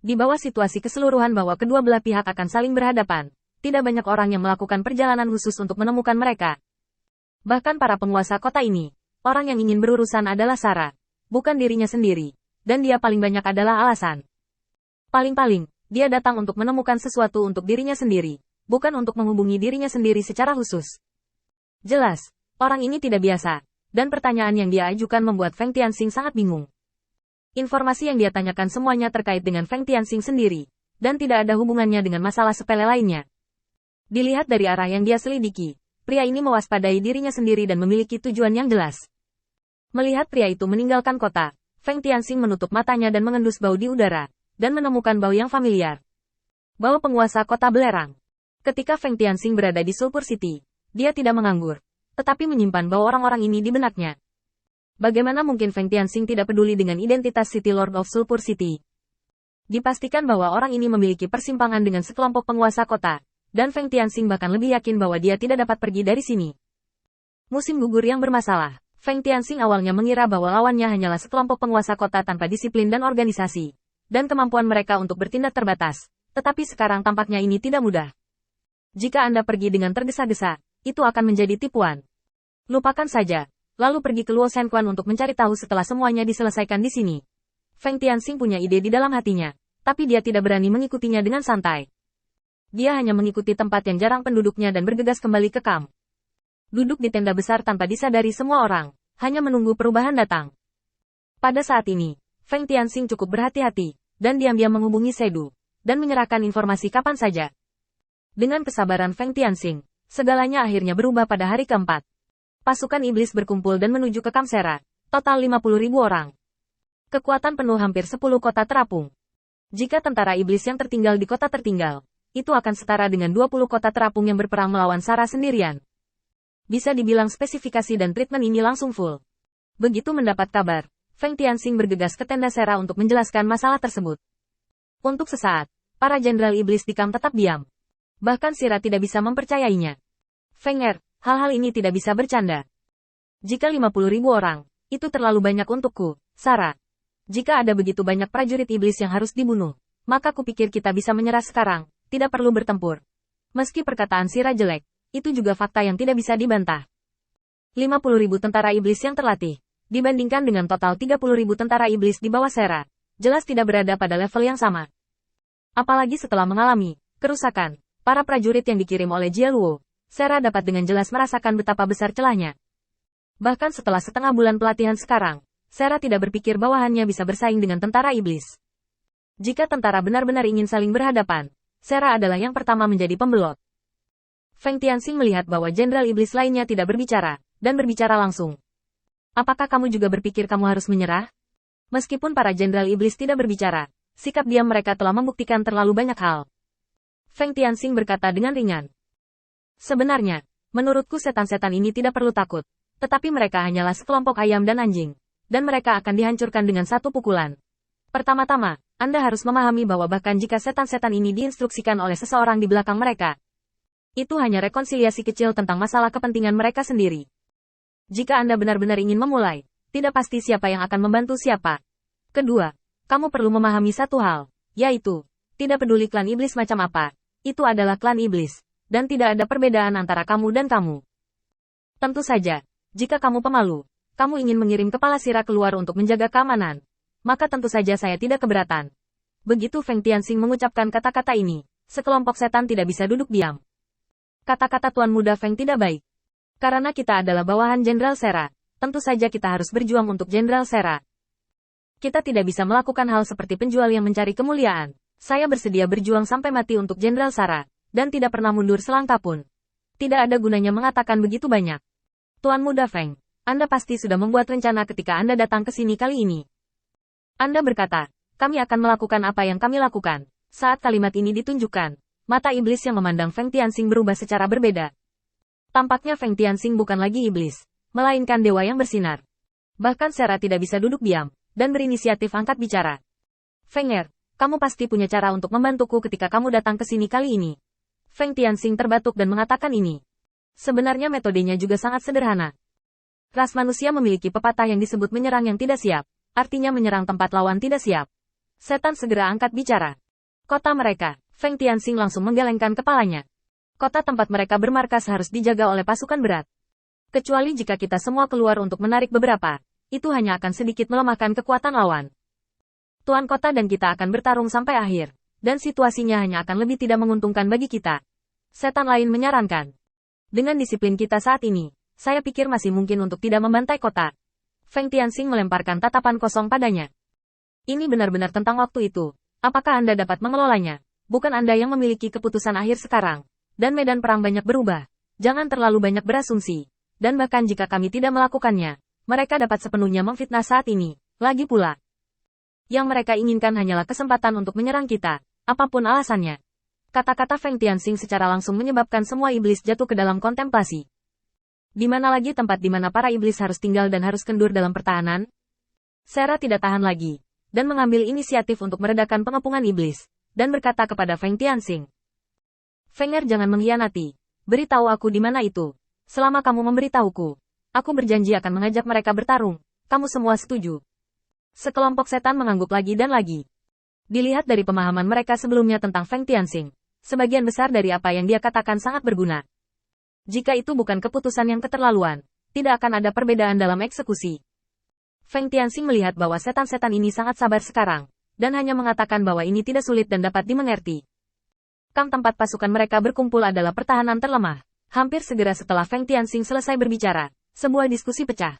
Di bawah situasi keseluruhan bahwa kedua belah pihak akan saling berhadapan, tidak banyak orang yang melakukan perjalanan khusus untuk menemukan mereka. Bahkan para penguasa kota ini, orang yang ingin berurusan adalah Sarah, bukan dirinya sendiri, dan dia paling banyak adalah alasan. Paling-paling, dia datang untuk menemukan sesuatu untuk dirinya sendiri, bukan untuk menghubungi dirinya sendiri secara khusus. Jelas, orang ini tidak biasa, dan pertanyaan yang dia ajukan membuat Feng Tianxing sangat bingung. Informasi yang dia tanyakan semuanya terkait dengan Feng Tianxing sendiri, dan tidak ada hubungannya dengan masalah sepele lainnya. Dilihat dari arah yang dia selidiki, pria ini mewaspadai dirinya sendiri dan memiliki tujuan yang jelas. Melihat pria itu meninggalkan kota, Feng Tianxing menutup matanya dan mengendus bau di udara, dan menemukan bau yang familiar. Bau penguasa kota belerang. Ketika Feng Tianxing berada di Sulphur City, dia tidak menganggur, tetapi menyimpan bau orang-orang ini di benaknya. Bagaimana mungkin Feng Tianxing tidak peduli dengan identitas City Lord of Sulphur City? Dipastikan bahwa orang ini memiliki persimpangan dengan sekelompok penguasa kota, dan Feng Tianxing bahkan lebih yakin bahwa dia tidak dapat pergi dari sini. Musim gugur yang bermasalah. Feng Tianxing awalnya mengira bahwa lawannya hanyalah sekelompok penguasa kota tanpa disiplin dan organisasi, dan kemampuan mereka untuk bertindak terbatas, tetapi sekarang tampaknya ini tidak mudah. Jika Anda pergi dengan tergesa-gesa, itu akan menjadi tipuan. Lupakan saja, lalu pergi ke Luo Shenquan untuk mencari tahu setelah semuanya diselesaikan di sini. Feng Tianxing punya ide di dalam hatinya, tapi dia tidak berani mengikutinya dengan santai. Dia hanya mengikuti tempat yang jarang penduduknya dan bergegas kembali ke kamp. Duduk di tenda besar tanpa disadari semua orang, hanya menunggu perubahan datang. Pada saat ini, Feng Tianxing cukup berhati-hati, dan diam-diam menghubungi Sedu, dan menyerahkan informasi kapan saja. Dengan kesabaran Feng Tianxing, segalanya akhirnya berubah pada hari keempat. Pasukan iblis berkumpul dan menuju ke Kamsera, total 50.000 orang. Kekuatan penuh hampir 10 kota terapung. Jika tentara iblis yang tertinggal di kota tertinggal, itu akan setara dengan 20 kota terapung yang berperang melawan Sarah sendirian. Bisa dibilang spesifikasi dan treatment ini langsung full. Begitu mendapat kabar, Feng Tianxing bergegas ke tenda Sarah untuk menjelaskan masalah tersebut. Untuk sesaat, para jenderal iblis di kamp tetap diam. Bahkan Sira tidak bisa mempercayainya. Feng hal-hal ini tidak bisa bercanda. Jika 50.000 orang, itu terlalu banyak untukku, Sarah. Jika ada begitu banyak prajurit iblis yang harus dibunuh, maka kupikir kita bisa menyerah sekarang, tidak perlu bertempur. Meski perkataan Sira jelek, itu juga fakta yang tidak bisa dibantah. 50.000 tentara iblis yang terlatih, dibandingkan dengan total 30.000 tentara iblis di bawah Sera, jelas tidak berada pada level yang sama. Apalagi setelah mengalami kerusakan, para prajurit yang dikirim oleh Jia Luo, Sera dapat dengan jelas merasakan betapa besar celahnya. Bahkan setelah setengah bulan pelatihan sekarang, Sera tidak berpikir bawahannya bisa bersaing dengan tentara iblis. Jika tentara benar-benar ingin saling berhadapan, Sera adalah yang pertama menjadi pembelot. Feng Tianxing melihat bahwa jenderal iblis lainnya tidak berbicara, dan berbicara langsung. Apakah kamu juga berpikir kamu harus menyerah? Meskipun para jenderal iblis tidak berbicara, sikap diam mereka telah membuktikan terlalu banyak hal. Feng Tianxing berkata dengan ringan. Sebenarnya, menurutku setan-setan ini tidak perlu takut, tetapi mereka hanyalah sekelompok ayam dan anjing, dan mereka akan dihancurkan dengan satu pukulan. Pertama-tama, Anda harus memahami bahwa bahkan jika setan-setan ini diinstruksikan oleh seseorang di belakang mereka, itu hanya rekonsiliasi kecil tentang masalah kepentingan mereka sendiri. Jika Anda benar-benar ingin memulai, tidak pasti siapa yang akan membantu siapa. Kedua, kamu perlu memahami satu hal, yaitu, tidak peduli klan iblis macam apa, itu adalah klan iblis, dan tidak ada perbedaan antara kamu dan kamu. Tentu saja, jika kamu pemalu, kamu ingin mengirim kepala Sira keluar untuk menjaga keamanan, maka tentu saja saya tidak keberatan. Begitu Feng Tianxing mengucapkan kata-kata ini, sekelompok setan tidak bisa duduk diam. Kata-kata Tuan Muda Feng tidak baik. Karena kita adalah bawahan Jenderal Sera, tentu saja kita harus berjuang untuk Jenderal Sera. Kita tidak bisa melakukan hal seperti penjual yang mencari kemuliaan. Saya bersedia berjuang sampai mati untuk Jenderal Sera, dan tidak pernah mundur selangkah pun. Tidak ada gunanya mengatakan begitu banyak. Tuan Muda Feng, Anda pasti sudah membuat rencana ketika Anda datang ke sini kali ini. Anda berkata, kami akan melakukan apa yang kami lakukan. Saat kalimat ini ditunjukkan, mata iblis yang memandang Feng Tianxing berubah secara berbeda. Tampaknya Feng Tianxing bukan lagi iblis, melainkan dewa yang bersinar. Bahkan Sera tidak bisa duduk diam, dan berinisiatif angkat bicara. Feng kamu pasti punya cara untuk membantuku ketika kamu datang ke sini kali ini. Feng Tianxing terbatuk dan mengatakan ini. Sebenarnya metodenya juga sangat sederhana. Ras manusia memiliki pepatah yang disebut menyerang yang tidak siap, artinya menyerang tempat lawan tidak siap. Setan segera angkat bicara. Kota mereka, Feng Tianxing langsung menggelengkan kepalanya. Kota tempat mereka bermarkas harus dijaga oleh pasukan berat. Kecuali jika kita semua keluar untuk menarik beberapa, itu hanya akan sedikit melemahkan kekuatan lawan. Tuan kota dan kita akan bertarung sampai akhir, dan situasinya hanya akan lebih tidak menguntungkan bagi kita. Setan lain menyarankan. Dengan disiplin kita saat ini, saya pikir masih mungkin untuk tidak membantai kota. Feng Tianxing melemparkan tatapan kosong padanya. Ini benar-benar tentang waktu itu. Apakah Anda dapat mengelolanya? Bukan Anda yang memiliki keputusan akhir sekarang. Dan medan perang banyak berubah. Jangan terlalu banyak berasumsi. Dan bahkan jika kami tidak melakukannya, mereka dapat sepenuhnya memfitnah saat ini. Lagi pula, yang mereka inginkan hanyalah kesempatan untuk menyerang kita, apapun alasannya. Kata-kata Feng Tianxing secara langsung menyebabkan semua iblis jatuh ke dalam kontemplasi. Di mana lagi tempat di mana para iblis harus tinggal dan harus kendur dalam pertahanan? Sarah tidak tahan lagi, dan mengambil inisiatif untuk meredakan pengepungan iblis, dan berkata kepada Feng Tianxing. Fenger, jangan mengkhianati. Beritahu aku di mana itu. Selama kamu memberitahuku, aku berjanji akan mengajak mereka bertarung. Kamu semua setuju? Sekelompok setan mengangguk lagi dan lagi. Dilihat dari pemahaman mereka sebelumnya tentang Feng Tianxing, sebagian besar dari apa yang dia katakan sangat berguna. Jika itu bukan keputusan yang keterlaluan, tidak akan ada perbedaan dalam eksekusi. Feng Tianxing melihat bahwa setan-setan ini sangat sabar sekarang, dan hanya mengatakan bahwa ini tidak sulit dan dapat dimengerti. Kamp tempat pasukan mereka berkumpul adalah pertahanan terlemah. Hampir segera setelah Feng Tianxing selesai berbicara, sebuah diskusi pecah.